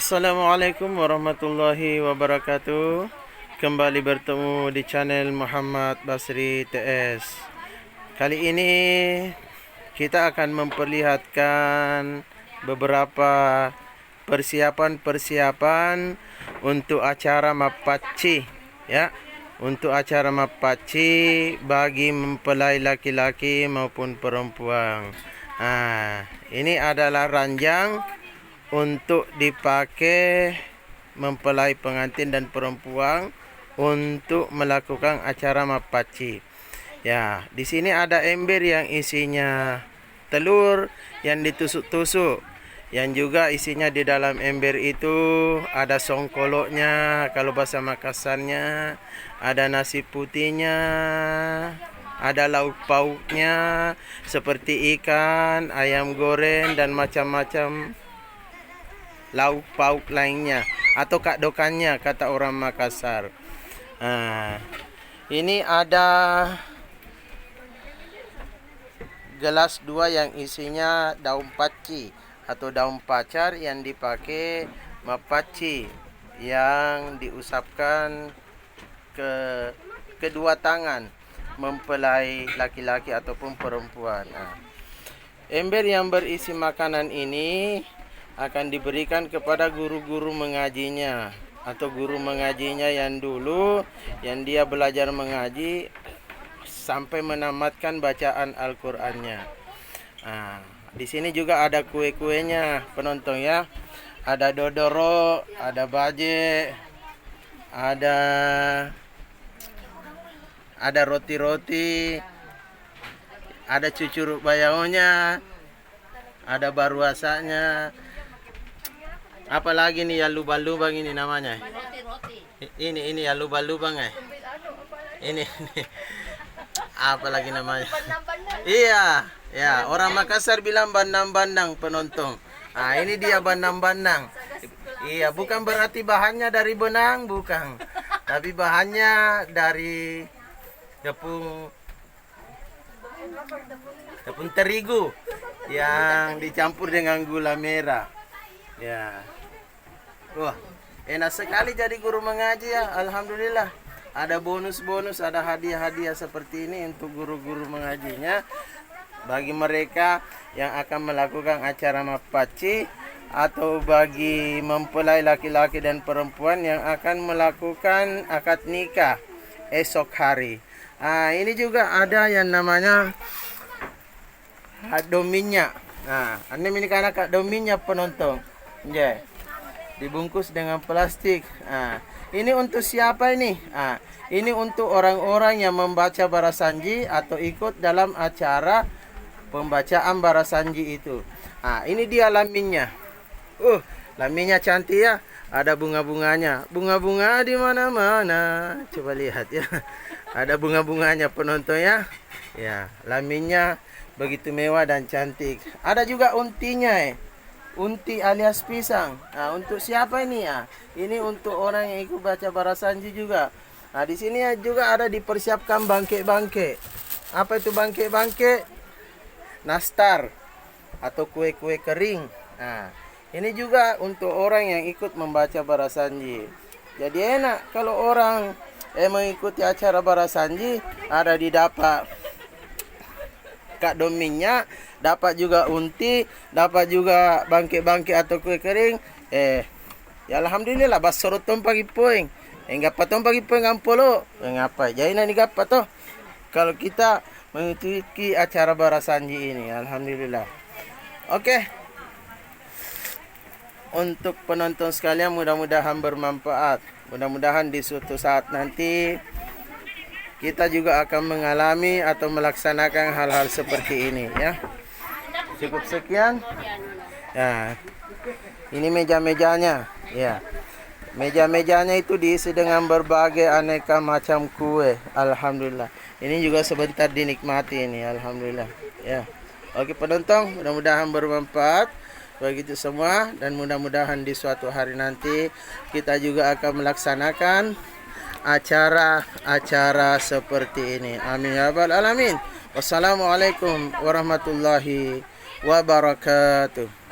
Assalamualaikum warahmatullahi wabarakatuh. Kembali bertemu di channel Muhammad Basri TS. Kali ini kita akan memperlihatkan beberapa persiapan untuk acara Mapaci, ya. Untuk acara Mapaci bagi mempelai laki-laki maupun perempuan. Ini adalah ranjang untuk dipakai mempelai pengantin dan perempuan untuk melakukan acara Mapaci. Ya, di sini ada ember yang isinya telur yang ditusuk-tusuk. Yang juga isinya di dalam ember itu ada songkoloknya, kalau bahasa Makassarnya, ada nasi putihnya, ada lauk pauknya seperti ikan, ayam goreng dan macam-macam lauk pauk lainnya atau kakdokannya kata orang Makassar. Ini ada gelas 2 yang isinya daun paci atau daun pacar yang dipakai Mapaci, yang diusapkan ke kedua tangan mempelai laki-laki ataupun perempuan. Ember yang berisi makanan ini akan diberikan kepada guru-guru mengajinya atau guru mengajinya yang dulu yang dia belajar mengaji sampai menamatkan bacaan Al-Qur'annya. Di sini juga ada kue-kuenya penonton, ya. Ada dodoro, ada baje, ada roti-roti, ada cucuruk bayaunya, ada baruasanya. Apalagi nih yang lubang-lubang ini namanya? Ini yang lubang-lubang Ini. Apalagi namanya? Iya, ya, orang Makassar bilang bandang-bandang penonton. Ini dia bandang-bandang. Iya, bukan berarti bahannya dari benang, bukan. Tapi bahannya dari tepung terigu yang dicampur dengan gula merah. Ya. Wah, enak sekali jadi guru mengaji, ya. Alhamdulillah. Ada bonus-bonus, ada hadiah-hadiah seperti ini untuk guru-guru mengajinya. Bagi mereka yang akan melakukan acara Mapaci atau bagi mempelai laki-laki dan perempuan yang akan melakukan akad nikah esok hari. Ini juga ada yang namanya dominnya. Ini kan akad dominnya penonton. Ya. Dibungkus dengan plastik. Ini untuk siapa ini? Ini untuk orang-orang yang membaca barasanji atau ikut dalam acara pembacaan barasanji itu. Ini dia laminnya. Laminnya cantik, ya. Ada bunga-bunganya. Bunga-bunga di mana-mana. Coba lihat, ya. Ada bunga-bunganya penonton, ya. Ya, laminnya begitu mewah dan cantik. Ada juga untinya, unti alias pisang. Untuk siapa ini? Ini untuk orang yang ikut baca barasanji juga. Di sini juga ada dipersiapkan bangke-bangke. Apa itu bangke-bangke? Nastar atau kue-kue kering. Ini juga untuk orang yang ikut membaca barasanji. Jadi enak kalau orang mengikuti acara barasanji, ada didapat kak dominnya, dapat juga unti, dapat juga bangke-bangke atau kue kering. Ya alhamdulillah basorotong pagi poing. Enggak patong pagi poing ampolo. Ngapa? Jadi ini gapa toh? Kalau kita mengikuti acara barasanji ini, alhamdulillah. Oke. Untuk penonton sekalian, mudah-mudahan bermanfaat. Mudah-mudahan di suatu saat nanti kita juga akan mengalami atau melaksanakan hal-hal seperti ini, ya. Cukup sekian. Ya. Ini meja-mejanya, ya. Meja-mejanya itu diisi dengan berbagai aneka macam kue. Alhamdulillah. Ini juga sebentar dinikmati ini, alhamdulillah. Ya. Oke penonton, mudah-mudahan bermanfaat bagi itu semua, dan mudah-mudahan di suatu hari nanti kita juga akan melaksanakan acara-acara seperti ini. Amin ya rabbal alamin. Wassalamualaikum warahmatullahi wabarakatuh.